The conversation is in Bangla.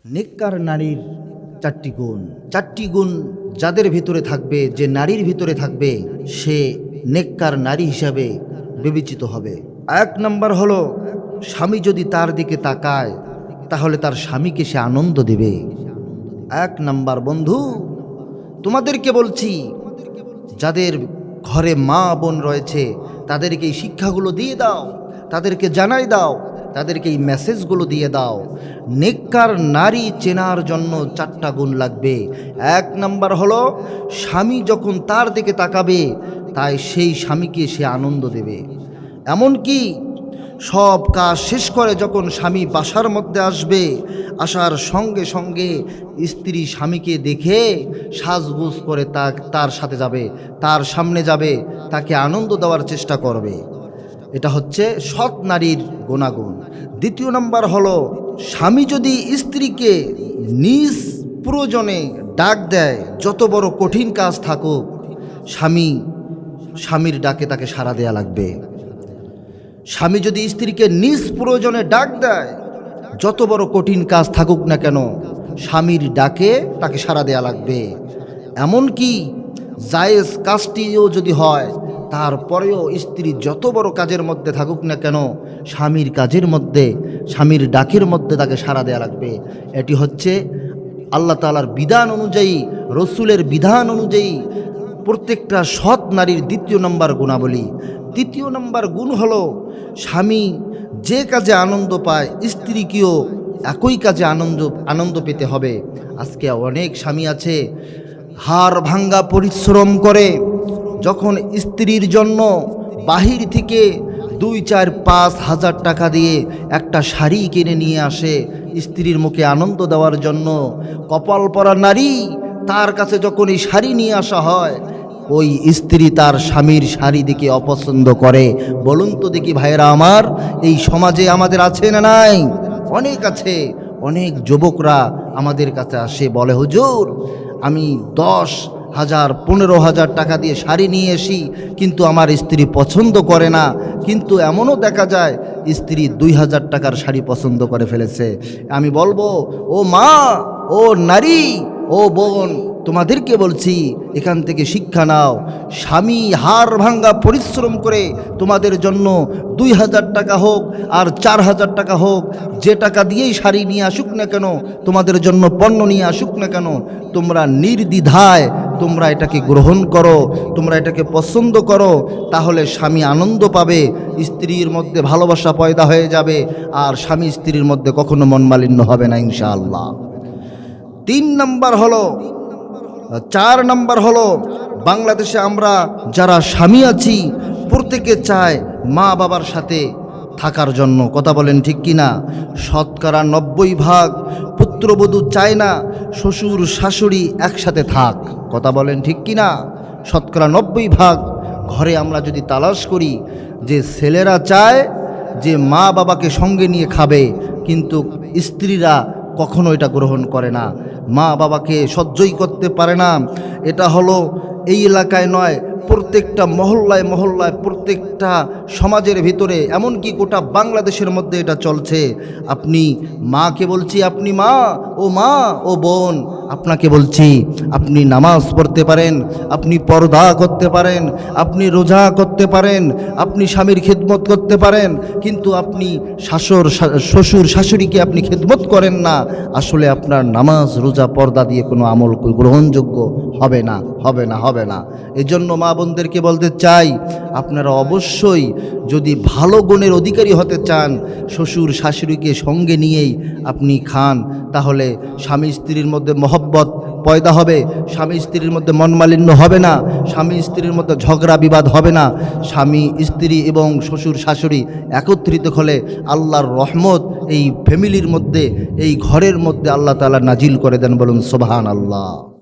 নেককার নারীর চারটি গুণ যাদের ভিতরে থাকবে, যে নারীর ভিতরে থাকবে, সে নেককার নারী হিসাবে বিবেচিত হবে। এক নম্বর হলো, স্বামী যদি তার দিকে তাকায় তাহলে তার স্বামীকে সে আনন্দ দেবে। এক নম্বর বন্ধু, তোমাদেরকে বলছি, যাদের ঘরে মা বোন রয়েছে তাদেরকে এই শিক্ষাগুলো দিয়ে দাও, তাদেরকে জানাই দাও, তাদেরকে এই মেসেজগুলো দিয়ে দাও। নেককার নারী চেনার জন্য 4টা গুণ লাগবে। এক নাম্বার হলো, স্বামী যখন তার দিকে তাকাবে তাই সেই স্বামীকে সে আনন্দ দেবে। এমনকি সব কাজ শেষ করে যখন স্বামী বাসার মধ্যে আসবে, আসার সঙ্গে সঙ্গে স্ত্রী স্বামীকে দেখে সাজগুজ করে তার সাথে যাবে, তার সামনে যাবে, তাকে আনন্দ দেওয়ার চেষ্টা করবে। এটা হচ্ছে সৎ নারীর গুণাগুণ। দ্বিতীয় নম্বর হলো, স্বামী যদি স্ত্রীকে নিজ প্রয়োজনে ডাক দেয়, যত বড় কঠিন কাজ থাকুক, স্বামীর ডাকে তাকে সাড়া দেয়া লাগবে। স্বামী যদি স্ত্রীকে নিজ প্রয়োজনে ডাক দেয়, যত বড় কঠিন কাজ থাকুক না কেন, স্বামীর ডাকে তাকে সাড়া দেয়া লাগবে। এমনকি জায়েজ কাজটিও যদি হয়, তারপরেও স্ত্রী যত বড় কাজের মধ্যে থাকুক না কেন, স্বামীর কাজের মধ্যে, স্বামীর ডাকের মধ্যে তাকে সাড়া দেয়া লাগবে। এটি হচ্ছে আল্লাহ তাআলার বিধান অনুযায়ী, রসুলের বিধান অনুযায়ী প্রত্যেকটা সৎ নারীর দ্বিতীয় নম্বর গুণাবলী। তৃতীয় নম্বর গুণ হলো, স্বামী যে কাজে আনন্দ পায়, স্ত্রীকেও একই কাজে আনন্দ পেতে হবে। আজকে অনেক স্বামী আছে হাড় ভাঙ্গা পরিশ্রম করে, যখন স্ত্রীর জন্য বাহির থেকে 2-4-5 হাজার টাকা দিয়ে একটা শাড়ি কিনে নিয়ে আসে স্ত্রীর মুখে আনন্দ দেওয়ার জন্য, কপাল পরা নারী, তার কাছে যখন এই শাড়ি নিয়ে আসা হয়, ওই স্ত্রী তার স্বামীর শাড়ি দেখে অপছন্দ করে। বলুন তো দেখি ভাইয়েরা আমার, এই সমাজে আমাদের আছে না নাই? অনেক আছে। অনেক যুবকরা আমাদের কাছে আসে, বলে হুজুর, আমি 10,000 15,000 টাকা দিয়ে শাড়ি নিয়ে আসি, কিন্তু আমার স্ত্রী পছন্দ করে না। কিন্তু এমনও দেখা যায় স্ত্রী 2,000 টাকার শাড়ি পছন্দ করে ফেলেছে। আমি বলবো, ও মা, ও নারী, ও বোন, তোমাদেরকে বলছি, এখান থেকে শিক্ষা নাও। স্বামী হাড় ভাঙ্গা পরিশ্রম করে তোমাদের জন্য 2,000 টাকা হোক আর 4,000 টাকা হোক, যে টাকা দিয়েই শাড়ি নিয়ে আসুক না কেন, তোমাদের জন্য পণ্য নিয়ে আসুক না কেন, তোমরা নির্দ্বিধায় তোমরা এটাকে গ্রহণ করো, তোমরা এটাকে পছন্দ করো, তাহলে স্বামী আনন্দ পাবে, স্ত্রীর মধ্যে ভালোবাসা পয়দা হয়ে যাবে, আর স্বামী স্ত্রীর মধ্যে কখনো মনমালিন্য হবে না ইনশাআল্লাহ। 4 নম্বর হলো, বাংলাদেশে আমরা যারা স্বামী আছি প্রত্যেকে চায় মা বাবার সাথে থাকার জন্য। কথা বলেন ঠিক কিনা? 90% পুত্রবধূ চায় না শ্বশুর শাশুড়ি একসাথে থাক। কথা বলেন ঠিক কিনা? 90% ঘরে আমরা যদি তালাশ করি, যে ছেলেরা চায় যে মা বাবাকে সঙ্গে নিয়ে খাবে, কিন্তু স্ত্রীরা কখনো এটা গ্রহণ করে না, মা বাবাকে সহ্যই করতে পারে না। এটা হলো এই এলাকায় নয়, প্রত্যেকটা মহল্লায় মহল্লায়, প্রত্যেকটা সমাজের ভিতরে, এমনকি গোটা বাংলাদেশের মধ্যে এটা চলছে। আপনি মাকে বলছি, আপনি মা, ও বোন, আপনাকে বলছি, আপনি নামাজ পড়তে পারেন, আপনি পর্দা করতে পারেন, আপনি রোজা করতে পারেন, আপনি স্বামীর খিদমত করতে পারেন, কিন্তু আপনি শ্বশুর শাশুড়িকে আপনি খিদমত করেন না, আসলে আপনার নামাজ রোজা পর্দা দিয়ে কোনো আমল গ্রহণযোগ্য হবে না, হবে না, হবে না। এজন্য মা বোনদেরকে বলতে চাই, আপনারা অবশ্যই যদি ভালো গুণের অধিকারী হতে চান, শ্বশুর শাশুড়িকে সঙ্গে নিয়েই আপনি খান, তাহলে স্বামী স্ত্রীর মধ্যে মহব্বত পয়দা হবে, স্বামী স্ত্রীর মধ্যে মনমালিন্য হবে না, স্বামী স্ত্রীর মধ্যে ঝগড়া বিবাদ হবে না। স্বামী স্ত্রী এবং শ্বশুর শাশুড়ি একত্রিত হলে আল্লাহর রহমত এই ফ্যামিলির মধ্যে, এই ঘরের মধ্যে আল্লাহ তাআলা নাজিল করে দেন। বলুন সুবহানাল্লাহ।